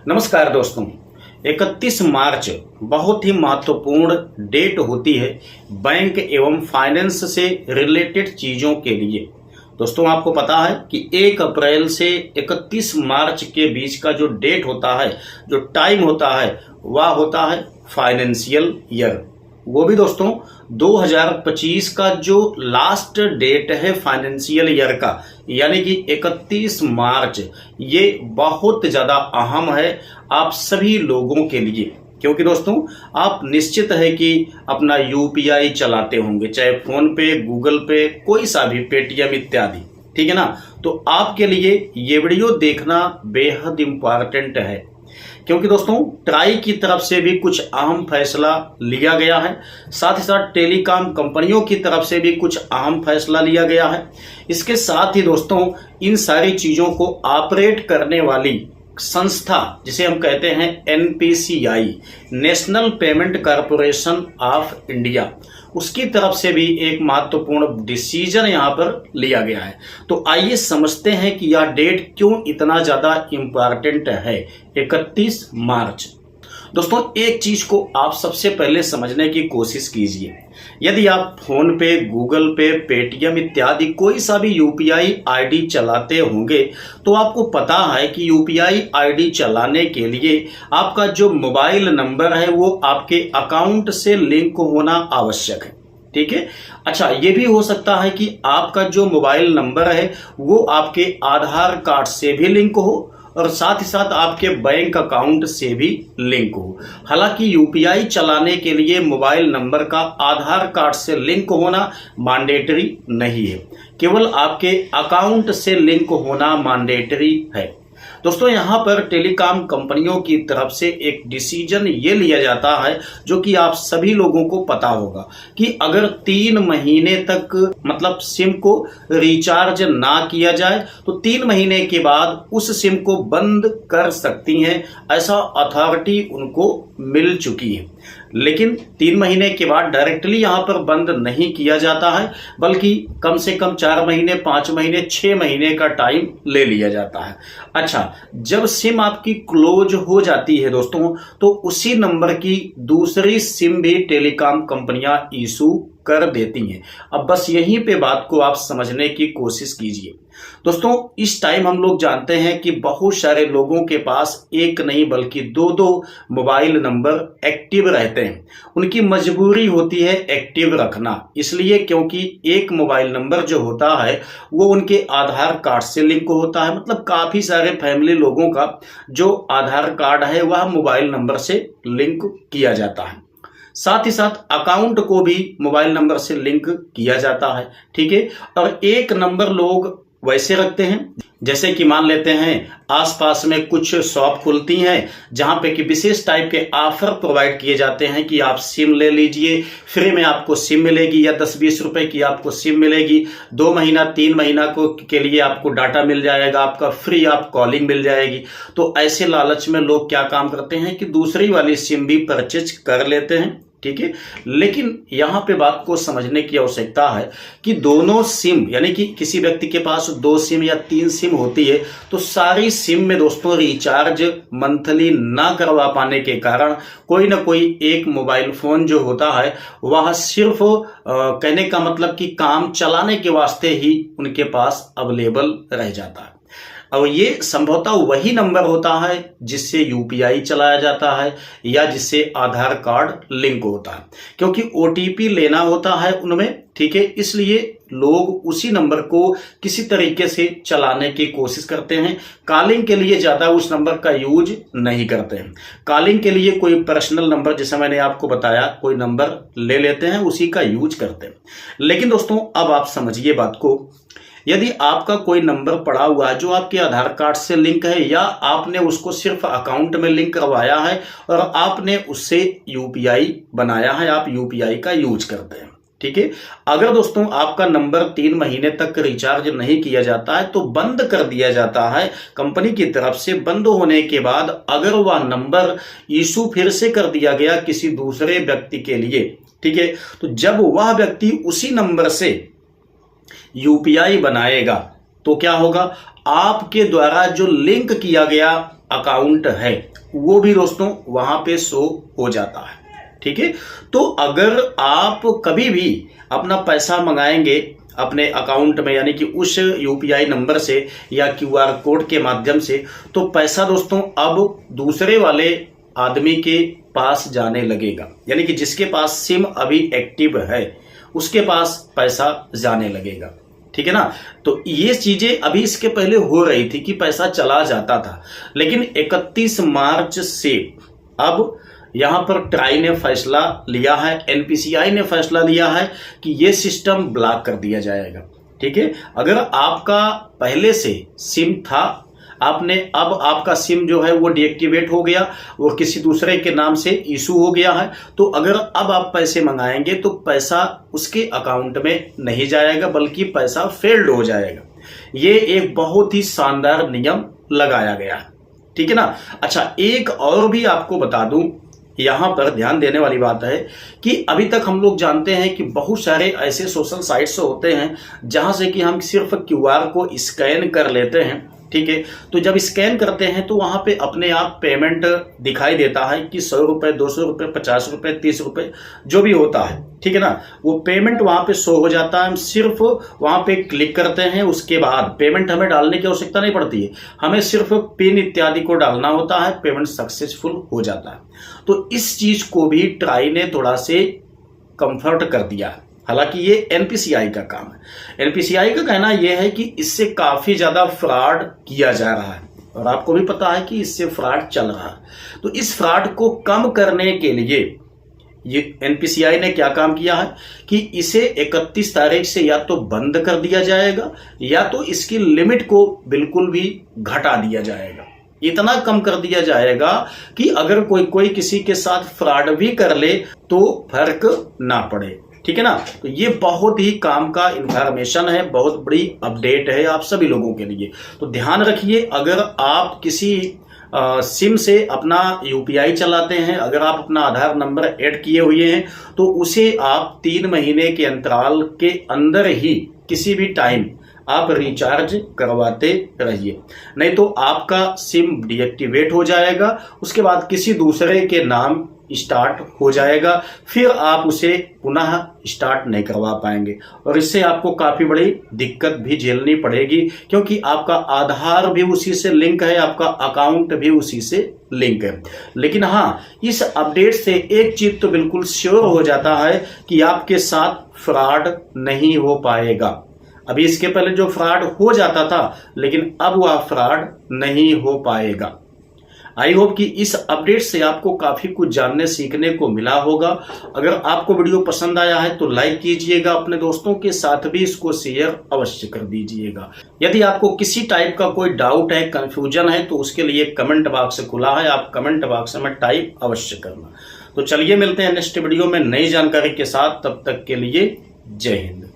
नमस्कार दोस्तों। 31 मार्च बहुत ही महत्वपूर्ण डेट होती है बैंक एवं फाइनेंस से रिलेटेड चीज़ों के लिए। दोस्तों आपको पता है कि 1 अप्रैल से 31 मार्च के बीच का जो डेट होता है, जो टाइम होता है, वह होता है फाइनेंशियल ईयर। वो भी दोस्तों 2025 का जो लास्ट डेट है फाइनेंशियल ईयर का, यानी कि 31 मार्च, ये बहुत ज़्यादा अहम है आप सभी लोगों के लिए। क्योंकि दोस्तों आप निश्चित है कि अपना यूपीआई चलाते होंगे, चाहे फोन पे, गूगल पे, कोई सा भी, पेटीएम इत्यादि, ठीक है ना। तो आपके लिए ये वीडियो देखना बेहद इंपॉर्टेंट है, क्योंकि दोस्तों ट्राई की तरफ से भी कुछ अहम फैसला लिया गया है, साथ ही साथ टेलीकॉम कंपनियों की तरफ से भी कुछ अहम फैसला लिया गया है। इसके साथ ही दोस्तों इन सारी चीज़ों को ऑपरेट करने वाली संस्था, जिसे हम कहते हैं NPCI, national payment corporation of India, उसकी तरफ से भी एक महत्वपूर्ण डिसीजन यहां पर लिया गया है। तो आइए समझते हैं कि यह डेट क्यों इतना ज्यादा इंपॉर्टेंट है, 31 मार्च। दोस्तों एक चीज को आप सबसे पहले समझने की कोशिश कीजिए। यदि आप फोन पे, गूगल पे, पेटीएम इत्यादि कोई सा भी यूपीआई आईडी चलाते होंगे, तो आपको पता है कि यूपीआई आईडी चलाने के लिए आपका जो मोबाइल नंबर है वो आपके अकाउंट से लिंक होना आवश्यक है, ठीक है। अच्छा, ये भी हो सकता है कि आपका जो मोबाइल नंबर है वो आपके आधार कार्ड से भी लिंक हो और साथ ही साथ आपके बैंक अकाउंट से भी लिंक हो। हालांकि यूपीआई चलाने के लिए मोबाइल नंबर का आधार कार्ड से लिंक होना मैंडेटरी नहीं है, केवल आपके अकाउंट से लिंक होना मैंडेटरी है। दोस्तों यहाँ पर टेलीकॉम कंपनियों की तरफ से एक डिसीजन ये लिया जाता है, जो कि आप सभी लोगों को पता होगा, कि अगर 3 महीने तक मतलब सिम को रिचार्ज ना किया जाए तो 3 महीने के बाद उस सिम को बंद कर सकती हैं, ऐसा अथॉरिटी उनको मिल चुकी है। लेकिन 3 महीने के बाद डायरेक्टली यहां पर बंद नहीं किया जाता है, बल्कि कम से कम 4 महीने, 5 महीने, 6 महीने का टाइम ले लिया जाता है। अच्छा, जब सिम आपकी क्लोज हो जाती है दोस्तों, तो उसी नंबर की दूसरी सिम भी टेलीकॉम कंपनियां इशू कर देती हैं। अब बस यहीं पे बात को आप समझने की कोशिश कीजिए। दोस्तों इस टाइम हम लोग जानते हैं कि बहुत सारे लोगों के पास एक नहीं बल्कि 2-2 मोबाइल नंबर एक्टिव रहते हैं। उनकी मजबूरी होती है एक्टिव रखना, इसलिए क्योंकि एक मोबाइल नंबर जो होता है वो उनके आधार कार्ड से लिंक होता है। मतलब काफी सारे फैमिली लोगों का जो आधार कार्ड है वह मोबाइल नंबर से लिंक किया जाता है। साथ ही साथ अकाउंट को भी मोबाइल नंबर से लिंक किया जाता है, ठीक है। और एक नंबर लोग वैसे रखते हैं, जैसे कि मान लेते हैं आसपास में कुछ शॉप खुलती हैं जहां पे कि विशेष टाइप के ऑफर प्रोवाइड किए जाते हैं कि आप सिम ले लीजिए, फ्री में आपको सिम मिलेगी, या 10-20 रुपए की आपको सिम मिलेगी, 2 महीना 3 महीना के लिए आपको डाटा मिल जाएगा, आपका फ्री आप कॉलिंग मिल जाएगी। तो ऐसे लालच में लोग क्या काम करते हैं कि दूसरी वाली सिम भी परचेज कर लेते हैं, ठीक है। लेकिन यहां पे बात को समझने की आवश्यकता है कि दोनों सिम, यानी कि किसी व्यक्ति के पास 2 सिम या 3 सिम होती है, तो सारी सिम में दोस्तों रिचार्ज मंथली ना करवा पाने के कारण कोई ना कोई एक मोबाइल फोन जो होता है वह सिर्फ कहने का मतलब कि काम चलाने के वास्ते ही उनके पास अवेलेबल रह जाता है। और ये संभवतः वही नंबर होता है जिससे यूपीआई चलाया जाता है या जिससे आधार कार्ड लिंक होता है, क्योंकि ओटीपी लेना होता है उनमें, ठीक है। इसलिए लोग उसी नंबर को किसी तरीके से चलाने की कोशिश करते हैं। कॉलिंग के लिए ज्यादा उस नंबर का यूज नहीं करते हैं। कॉलिंग के लिए कोई पर्सनल नंबर, जैसे मैंने आपको बताया, कोई नंबर ले लेते हैं, उसी का यूज करते हैं। लेकिन दोस्तों अब आप समझिए बात को, यदि आपका कोई नंबर पड़ा हुआ है जो आपके आधार कार्ड से लिंक है, या आपने उसको सिर्फ अकाउंट में लिंक करवाया है और आपने उससे यूपीआई बनाया है, आप यूपीआई का यूज करते हैं, ठीक है। अगर दोस्तों आपका नंबर 3 महीने तक रिचार्ज नहीं किया जाता है तो बंद कर दिया जाता है कंपनी की तरफ से। बंद होने के बाद अगर वह नंबर इशू फिर से कर दिया गया किसी दूसरे व्यक्ति के लिए, ठीक है, तो जब वह व्यक्ति उसी नंबर से यूपीआई बनाएगा तो क्या होगा, आपके द्वारा जो लिंक किया गया अकाउंट है वो भी दोस्तों वहां पे शो हो जाता है। ठीक है, तो अगर आप कभी भी अपना पैसा मंगाएंगे अपने अकाउंट में, यानी कि उस यूपीआई नंबर से या क्यूआर कोड के माध्यम से, तो पैसा दोस्तों अब दूसरे वाले आदमी के पास जाने लगेगा, यानी कि जिसके पास सिम अभी एक्टिव है उसके पास पैसा जाने लगेगा। ठीक है ना, तो ये चीजें अभी इसके पहले हो रही थी कि पैसा चला जाता था, लेकिन 31 मार्च से अब यहां पर ट्राई ने फैसला लिया है, एनपीसीआई ने फैसला लिया है कि यह सिस्टम ब्लॉक कर दिया जाएगा। ठीक है, अगर आपका पहले से सिम था, अब आपका सिम जो है वो डीएक्टिवेट हो गया, वो किसी दूसरे के नाम से इशू हो गया है, तो अगर अब आप पैसे मंगाएंगे तो पैसा उसके अकाउंट में नहीं जाएगा बल्कि पैसा फेल्ड हो जाएगा। ये एक बहुत ही शानदार नियम लगाया गया है। ठीक है ना। अच्छा, एक और भी आपको बता दूं, यहां पर ध्यान देने वाली बात है कि अभी तक हम लोग जानते हैं कि बहुत सारे ऐसे सोशल साइट्स होते हैं जहां से कि हम सिर्फ क्यूआर को स्कैन कर लेते हैं। ठीक है, तो जब स्कैन करते हैं तो वहां पे अपने आप पेमेंट दिखाई देता है कि 100 रुपए, 200 रुपए, 50 रुपए, 30 रुपए जो भी होता है। ठीक है ना, वो पेमेंट वहां पे शो हो जाता है। हम सिर्फ वहां पे क्लिक करते हैं, उसके बाद पेमेंट हमें डालने की आवश्यकता नहीं पड़ती है, हमें सिर्फ पिन इत्यादि को डालना होता है, पेमेंट सक्सेसफुल हो जाता है। तो इस चीज को भी ट्राई ने थोड़ा से कंफर्ट कर दिया है। हालांकि ये एनपीसीआई का काम है। एनपीसीआई का कहना यह है कि इससे काफी ज्यादा फ्रॉड किया जा रहा है और आपको भी पता है कि इससे फ्रॉड चल रहा है। तो इस फ्रॉड को कम करने के लिए ये एनपीसीआई ने क्या काम किया है कि इसे 31 तारीख से या तो बंद कर दिया जाएगा या तो इसकी लिमिट को बिल्कुल भी घटा दिया जाएगा। इतना कम कर दिया जाएगा कि अगर कोई किसी के साथ फ्रॉड भी कर ले तो फर्क ना पड़े। ठीक है ना, तो ये बहुत ही काम का इंफॉर्मेशन है, बहुत बड़ी अपडेट है आप सभी लोगों के लिए। तो ध्यान रखिए, अगर आप किसी सिम से अपना यूपीआई चलाते हैं, अगर आप अपना आधार नंबर ऐड किए हुए हैं तो उसे आप 3 महीने के अंतराल के अंदर ही किसी भी टाइम आप रिचार्ज करवाते रहिए, नहीं तो आपका सिम डीएक्टिवेट हो जाएगा, उसके बाद किसी दूसरे के नाम स्टार्ट हो जाएगा, फिर आप उसे पुनः स्टार्ट नहीं करवा पाएंगे और इससे आपको काफी बड़ी दिक्कत भी झेलनी पड़ेगी, क्योंकि आपका आधार भी उसी से लिंक है, आपका अकाउंट भी उसी से लिंक है। लेकिन हाँ, इस अपडेट से एक चीज तो बिल्कुल श्योर हो जाता है कि आपके साथ फ्रॉड नहीं हो पाएगा। अभी इसके पहले जो फ्रॉड हो जाता था, लेकिन अब वह फ्रॉड नहीं हो पाएगा। आई होप कि इस अपडेट से आपको काफी कुछ जानने सीखने को मिला होगा। अगर आपको वीडियो पसंद आया है तो लाइक कीजिएगा, अपने दोस्तों के साथ भी इसको शेयर अवश्य कर दीजिएगा। यदि आपको किसी टाइप का कोई डाउट है, कंफ्यूजन है, तो उसके लिए कमेंट बॉक्स खुला है, आप कमेंट बॉक्स में टाइप अवश्य करना। तो चलिए मिलते हैं नेक्स्ट वीडियो में नई जानकारी के साथ, तब तक के लिए जय हिंद।